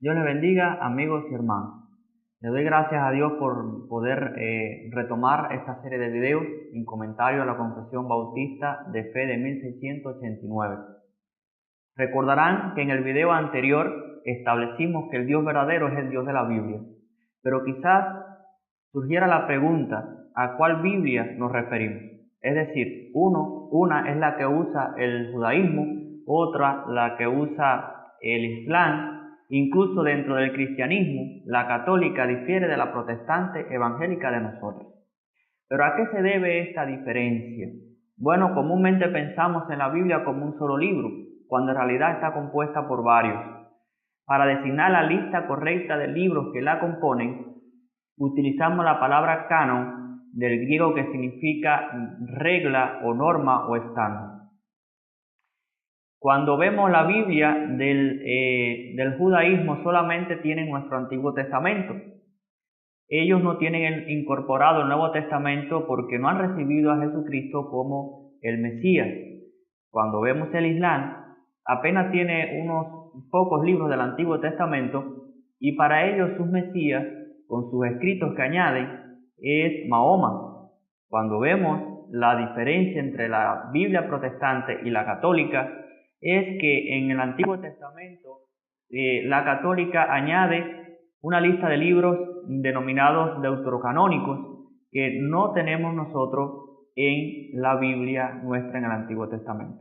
Dios les bendiga, amigos y hermanos. Le doy gracias a Dios por poder retomar esta serie de videos en comentario a la Confesión Bautista de Fe de 1689. Recordarán que en el video anterior establecimos que el Dios verdadero es el Dios de la Biblia, pero quizás surgiera la pregunta, ¿a cuál Biblia nos referimos? Es decir, una es la que usa el judaísmo, otra la que usa el islam. Incluso dentro del cristianismo, la católica difiere de la protestante evangélica de nosotros. ¿Pero a qué se debe esta diferencia? Bueno, comúnmente pensamos en la Biblia como un solo libro, cuando en realidad está compuesta por varios. Para designar la lista correcta de libros que la componen, utilizamos la palabra canon, del griego, que significa regla o norma o estándar. Cuando vemos la Biblia del judaísmo, solamente tienen nuestro Antiguo Testamento. Ellos no tienen incorporado el Nuevo Testamento porque no han recibido a Jesucristo como el Mesías. Cuando vemos el Islam, apenas tiene unos pocos libros del Antiguo Testamento y para ellos sus Mesías, con sus escritos que añaden, es Mahoma. Cuando vemos la diferencia entre la Biblia protestante y la católica, es que en el Antiguo Testamento la católica añade una lista de libros denominados deuterocanónicos que no tenemos nosotros en la Biblia nuestra en el Antiguo Testamento.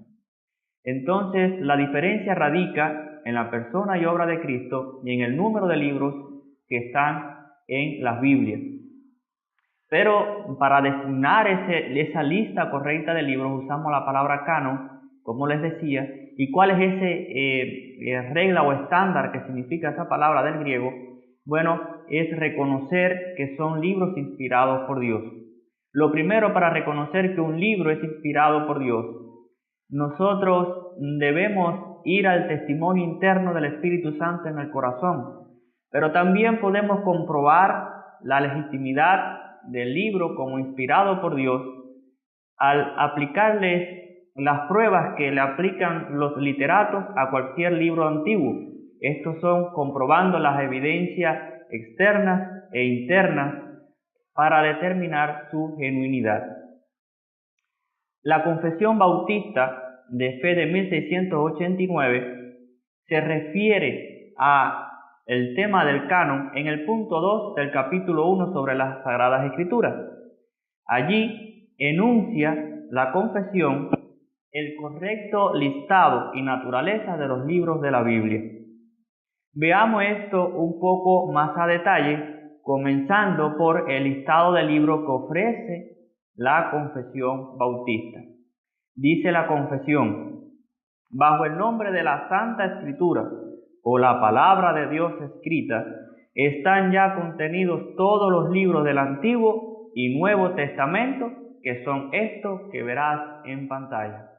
Entonces, la diferencia radica en la persona y obra de Cristo y en el número de libros que están en las Biblias. Pero para designar esa lista correcta de libros usamos la palabra canon, como les decía. ¿Y cuál es ese regla o estándar que significa esa palabra del griego? Bueno, es reconocer que son libros inspirados por Dios. Lo primero, para reconocer que un libro es inspirado por Dios, nosotros debemos ir al testimonio interno del Espíritu Santo en el corazón. Pero también podemos comprobar la legitimidad del libro como inspirado por Dios al aplicarles las pruebas que le aplican los literatos a cualquier libro antiguo. Estos son comprobando las evidencias externas e internas para determinar su genuinidad. La Confesión Bautista de Fe de 1689 se refiere a el tema del canon en el punto 2 del capítulo 1 sobre las Sagradas Escrituras. Allí enuncia la confesión el correcto listado y naturaleza de los libros de la Biblia. Veamos esto un poco más a detalle, comenzando por el listado de libros que ofrece la Confesión Bautista. Dice la confesión: bajo el nombre de la Santa Escritura o la palabra de Dios escrita, están ya contenidos todos los libros del Antiguo y Nuevo Testamento, que son estos que verás en pantalla.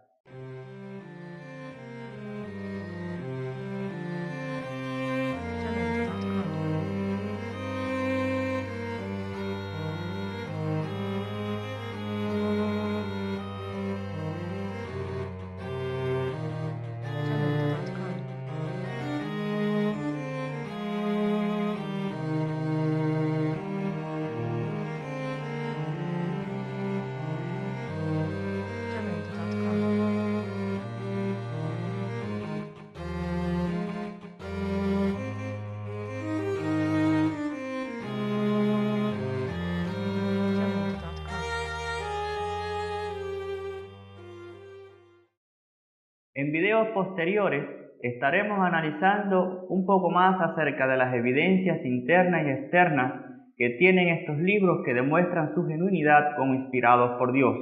En videos posteriores estaremos analizando un poco más acerca de las evidencias internas y externas que tienen estos libros que demuestran su genuinidad como inspirados por Dios.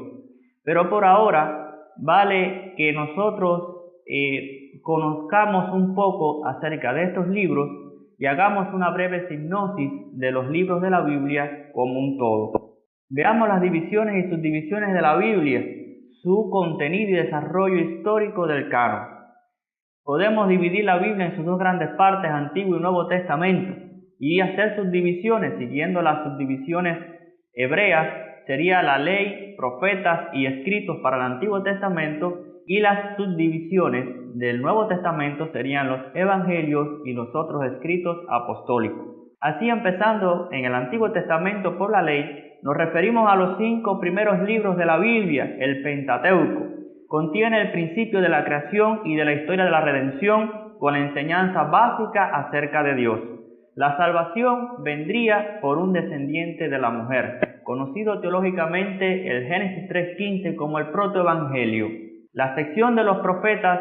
Pero por ahora vale que nosotros conozcamos un poco acerca de estos libros y hagamos una breve sinopsis de los libros de la Biblia como un todo. Veamos las divisiones y subdivisiones de la Biblia, su contenido y desarrollo histórico del canon. Podemos dividir la Biblia en sus dos grandes partes, Antiguo y Nuevo Testamento, y hacer subdivisiones. Siguiendo las subdivisiones hebreas, sería la ley, profetas y escritos para el Antiguo Testamento, y las subdivisiones del Nuevo Testamento serían los Evangelios y los otros escritos apostólicos. Así, empezando en el Antiguo Testamento por la ley, nos referimos a los 5 primeros libros de la Biblia, el Pentateuco. Contiene el principio de la creación y de la historia de la redención con la enseñanza básica acerca de Dios. La salvación vendría por un descendiente de la mujer, conocido teológicamente el Génesis 3:15 como el protoevangelio. La sección de los profetas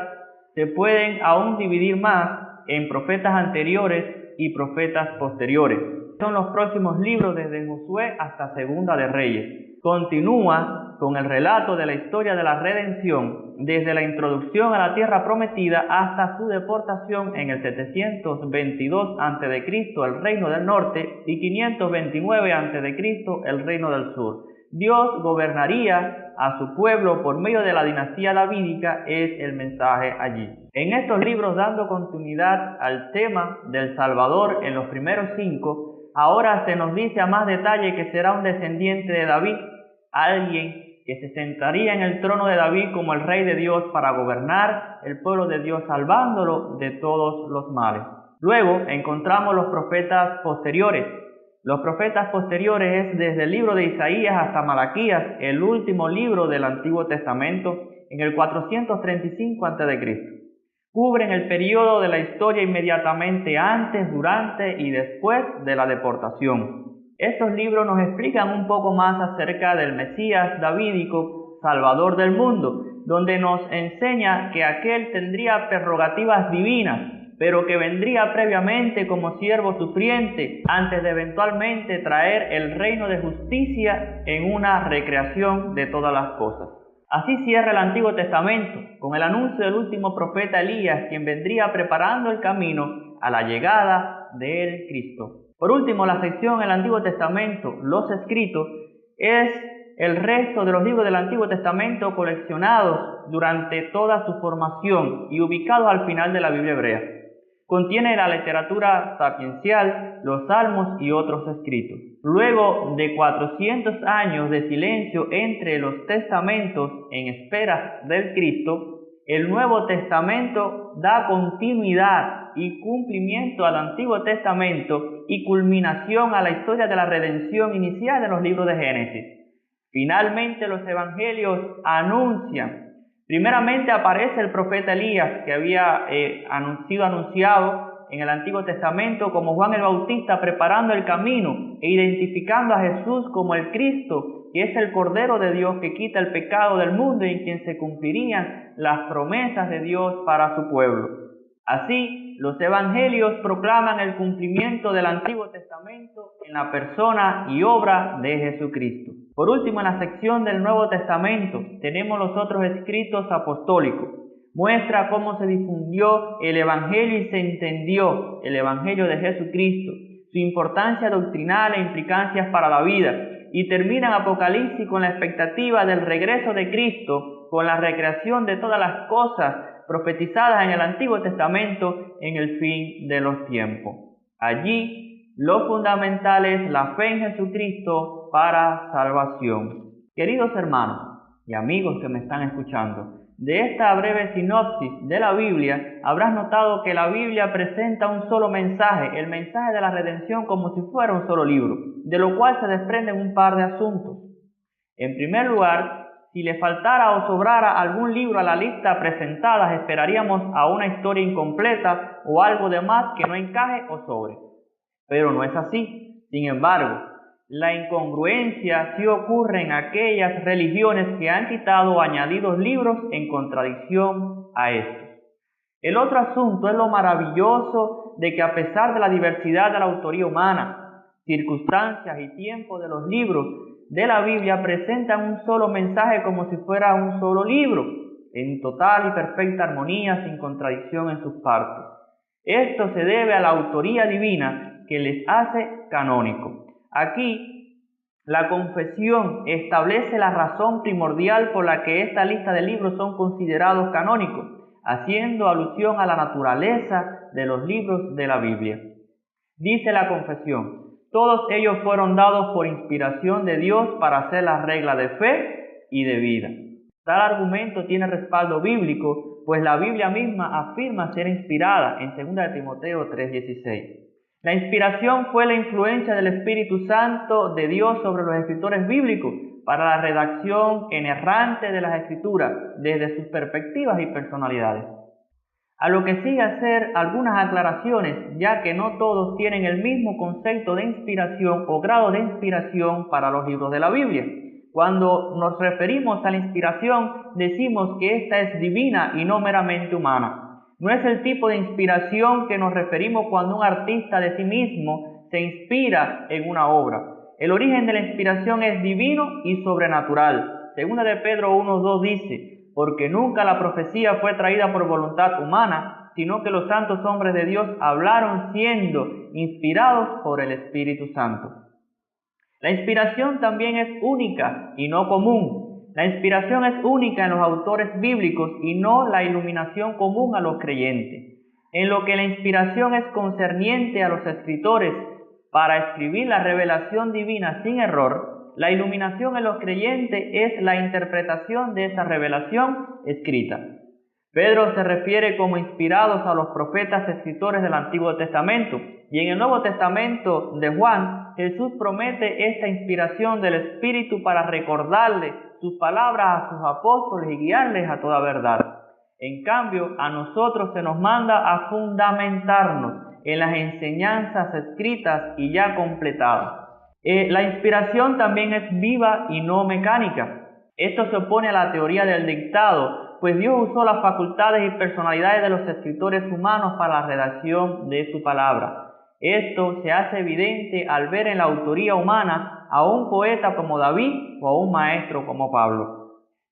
se pueden aún dividir más en profetas anteriores y profetas posteriores. Son los próximos libros desde Josué hasta Segunda de Reyes. Continúa con el relato de la historia de la redención desde la introducción a la tierra prometida hasta su deportación en el 722 a.C. el reino del norte y 529 a.C. el reino del sur. Dios gobernaría a su pueblo por medio de la dinastía davídica, es el mensaje allí. En estos libros, dando continuidad al tema del Salvador en los primeros 5, ahora se nos dice a más detalle que será un descendiente de David, alguien que se sentaría en el trono de David como el rey de Dios para gobernar el pueblo de Dios, salvándolo de todos los males. Luego encontramos los profetas posteriores. Los profetas posteriores es desde el libro de Isaías hasta Malaquías, el último libro del Antiguo Testamento, en el 435 a.C. Cubren el periodo de la historia inmediatamente antes, durante y después de la deportación. Estos libros nos explican un poco más acerca del Mesías davídico, Salvador del mundo, donde nos enseña que aquel tendría prerrogativas divinas, pero que vendría previamente como siervo sufriente antes de eventualmente traer el reino de justicia en una recreación de todas las cosas. Así cierra el Antiguo Testamento con el anuncio del último profeta Elías, quien vendría preparando el camino a la llegada del Cristo. Por último, la sección del Antiguo Testamento, los escritos, es el resto de los libros del Antiguo Testamento coleccionados durante toda su formación y ubicados al final de la Biblia hebrea. Contiene la literatura sapiencial, los salmos y otros escritos. Luego de 400 años de silencio entre los testamentos en espera del Cristo, el Nuevo Testamento da continuidad y cumplimiento al Antiguo Testamento y culminación a la historia de la redención inicial en los libros de Génesis. Finalmente, los evangelios anuncian. Primeramente aparece el profeta Elías, que había sido anunciado en el Antiguo Testamento como Juan el Bautista, preparando el camino e identificando a Jesús como el Cristo, que es el Cordero de Dios que quita el pecado del mundo y en quien se cumplirían las promesas de Dios para su pueblo. Así, los evangelios proclaman el cumplimiento del Antiguo Testamento en la persona y obra de Jesucristo. Por último, en la sección del Nuevo Testamento tenemos los otros escritos apostólicos. Muestra cómo se difundió el evangelio y se entendió el evangelio de Jesucristo, su importancia doctrinal e implicancias para la vida, y termina en Apocalipsis con la expectativa del regreso de Cristo, con la recreación de todas las cosas profetizadas en el Antiguo Testamento en el fin de los tiempos. Allí, lo fundamental es la fe en Jesucristo para salvación. Queridos hermanos y amigos que me están escuchando, de esta breve sinopsis de la Biblia, habrás notado que la Biblia presenta un solo mensaje, el mensaje de la redención, como si fuera un solo libro, de lo cual se desprenden un par de asuntos. En primer lugar, si le faltara o sobrara algún libro a la lista presentada, esperaríamos a una historia incompleta o algo de más que no encaje o sobre. Pero no es así. Sin embargo, la incongruencia sí ocurre en aquellas religiones que han quitado o añadido libros en contradicción a estos. El otro asunto es lo maravilloso de que a pesar de la diversidad de la autoría humana, circunstancias y tiempo de los libros de la Biblia presentan un solo mensaje como si fuera un solo libro, en total y perfecta armonía, sin contradicción en sus partes. Esto se debe a la autoría divina que les hace canónico. Aquí, la confesión establece la razón primordial por la que esta lista de libros son considerados canónicos, haciendo alusión a la naturaleza de los libros de la Biblia. Dice la confesión: todos ellos fueron dados por inspiración de Dios para hacer la regla de fe y de vida. Tal argumento tiene respaldo bíblico, pues la Biblia misma afirma ser inspirada en 2 Timoteo 3:16. La inspiración fue la influencia del Espíritu Santo de Dios sobre los escritores bíblicos para la redacción errante de las Escrituras desde sus perspectivas y personalidades. A lo que sigue hacer algunas aclaraciones, ya que no todos tienen el mismo concepto de inspiración o grado de inspiración para los libros de la Biblia. Cuando nos referimos a la inspiración, decimos que esta es divina y no meramente humana. No es el tipo de inspiración que nos referimos cuando un artista de sí mismo se inspira en una obra. El origen de la inspiración es divino y sobrenatural. Segunda de Pedro 1:2 dice: porque nunca la profecía fue traída por voluntad humana, sino que los santos hombres de Dios hablaron siendo inspirados por el Espíritu Santo. La inspiración también es única y no común. La inspiración es única en los autores bíblicos y no la iluminación común a los creyentes. En lo que la inspiración es concerniente a los escritores para escribir la revelación divina sin error, la iluminación en los creyentes es la interpretación de esa revelación escrita. Pedro se refiere como inspirados a los profetas escritores del Antiguo Testamento, y en el Nuevo Testamento de Juan, Jesús promete esta inspiración del Espíritu para recordarle sus palabras a sus apóstoles y guiarles a toda verdad. En cambio, a nosotros se nos manda a fundamentarnos en las enseñanzas escritas y ya completadas. La inspiración también es viva y no mecánica. Esto se opone a la teoría del dictado, pues Dios usó las facultades y personalidades de los escritores humanos para la redacción de su palabra. Esto se hace evidente al ver en la autoría humana a un poeta como David o a un maestro como Pablo.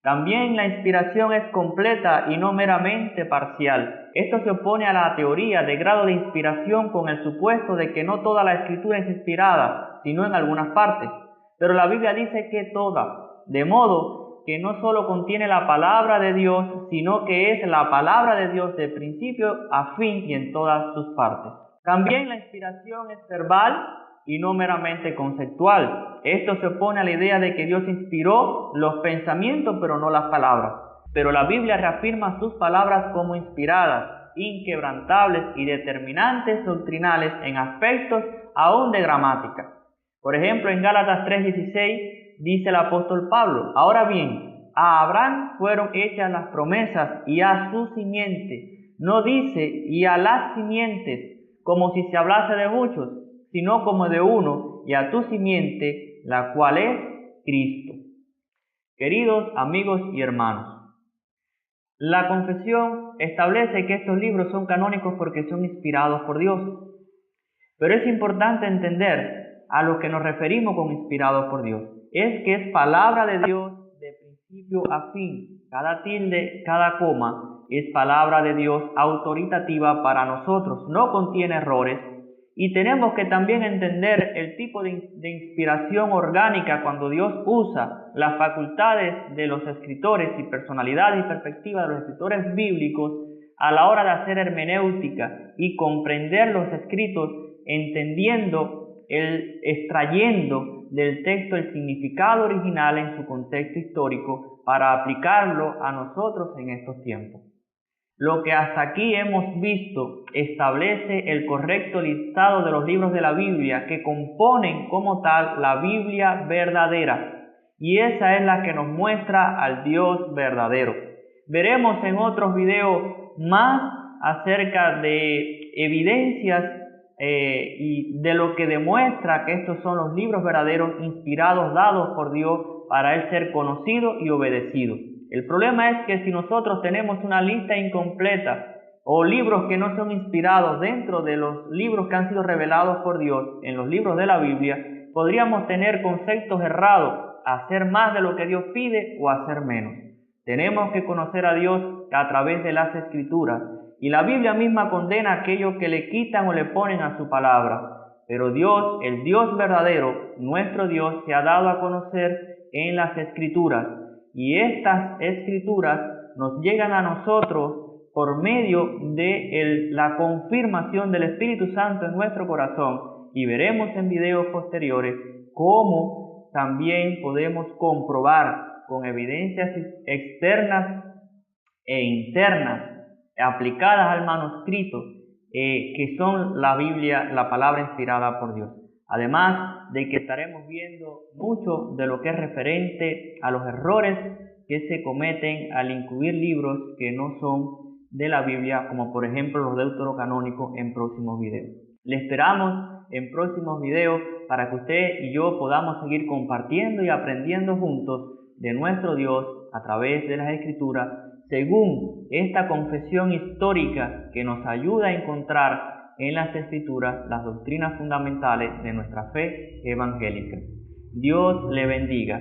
También la inspiración es completa y no meramente parcial. Esto se opone a la teoría de grado de inspiración con el supuesto de que no toda la escritura es inspirada, sino en algunas partes. Pero la Biblia dice que toda, de modo que no solo contiene la palabra de Dios, sino que es la palabra de Dios de principio a fin y en todas sus partes. También la inspiración es verbal y no meramente conceptual. Esto se opone a la idea de que Dios inspiró los pensamientos pero no las palabras. Pero la Biblia reafirma sus palabras como inspiradas, inquebrantables y determinantes doctrinales en aspectos aún de gramática. Por ejemplo, en Gálatas 3:16 dice el apóstol Pablo: ahora bien, a Abraham fueron hechas las promesas y a su simiente. No dice y a las simientes, como si se hablase de muchos, sino como de uno, y a tu simiente, la cual es Cristo. Queridos amigos y hermanos, la confesión establece que estos libros son canónicos porque son inspirados por Dios. Pero es importante entender a lo que nos referimos con inspirados por Dios. Es que es palabra de Dios de principio a fin. Cada tilde, cada coma es palabra de Dios autoritativa para nosotros. No contiene errores. Y tenemos que también entender el tipo de inspiración orgánica cuando Dios usa las facultades de los escritores y personalidades y perspectivas de los escritores bíblicos a la hora de hacer hermenéutica y comprender los escritos, extrayendo del texto el significado original en su contexto histórico para aplicarlo a nosotros en estos tiempos. Lo que hasta aquí hemos visto establece el correcto listado de los libros de la Biblia que componen como tal la Biblia verdadera, y esa es la que nos muestra al Dios verdadero. Veremos en otros videos más acerca de evidencias y de lo que demuestra que estos son los libros verdaderos inspirados, dados por Dios para Él ser conocido y obedecido. El problema es que si nosotros tenemos una lista incompleta o libros que no son inspirados dentro de los libros que han sido revelados por Dios en los libros de la Biblia, podríamos tener conceptos errados, hacer más de lo que Dios pide o hacer menos. Tenemos que conocer a Dios a través de las Escrituras, y la Biblia misma condena a aquellos que le quitan o le ponen a su palabra. Pero Dios, el Dios verdadero, nuestro Dios, se ha dado a conocer en las Escrituras. Y estas Escrituras nos llegan a nosotros por medio de la confirmación del Espíritu Santo en nuestro corazón, y veremos en videos posteriores cómo también podemos comprobar con evidencias externas e internas aplicadas al manuscrito, que son la Biblia, la palabra inspirada por Dios. Además de que estaremos viendo mucho de lo que es referente a los errores que se cometen al incluir libros que no son de la Biblia, como por ejemplo los deuterocanónicos, en próximos videos. Le esperamos en próximos videos para que usted y yo podamos seguir compartiendo y aprendiendo juntos de nuestro Dios a través de las Escrituras, según esta confesión histórica que nos ayuda a encontrar en las Escrituras las doctrinas fundamentales de nuestra fe evangélica. Dios le bendiga.